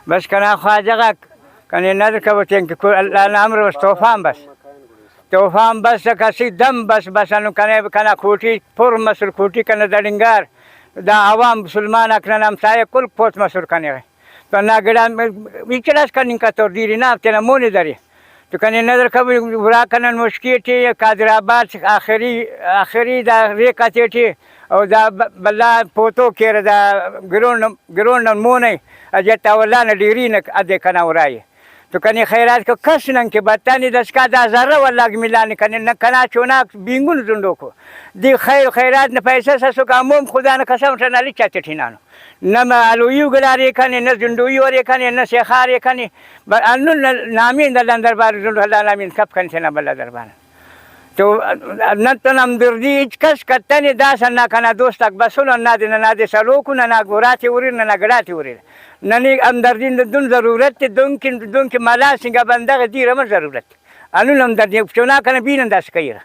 بس کنه خواجه کنه ندرکه که الامر بس طوفان بس طوفان بس کسی دم بس انو کنه کوټی پر مسر کوټی کنه دلنگار دا عوام مسلمان اکنن همسایه کل پوت مسر کنه تو نگران بیچراش کنین که تو دیری نه تینا مونی داری تو کنه ندرکه برا کنن مشکیتی کادرآباد آخری دا ریکاتی او دا بلا پوتو کیر دا گرون مونی اجتا ولانه دیرینه اده کنه ورایی تو کنی خیرات که کس نن که بطانی دست که دا ذره والله میلانی کنی نکنا چوناک بینگون زندو کو دی خیرات نه پیسه سسو که اموم خدا نه قسم تنالی چاته تینانو نه علویو گلاری کنی نه زندویو ری کنی نه شیخاری کنی انو نامین دلن دربار زندو الله نامین کپ کنی تینا بلا دربار تو نتنم دردی هیچ کس کتنی داسن نکنه دوستک بسولن نادی سلوکو نه نگوراتی وریر نه نگراتی وریر ننی ام دردین دون ضرورت دون که ملا سنگا بندق دیره ما ضرورت انو نم دردی چونا کنه بینن دست کهیره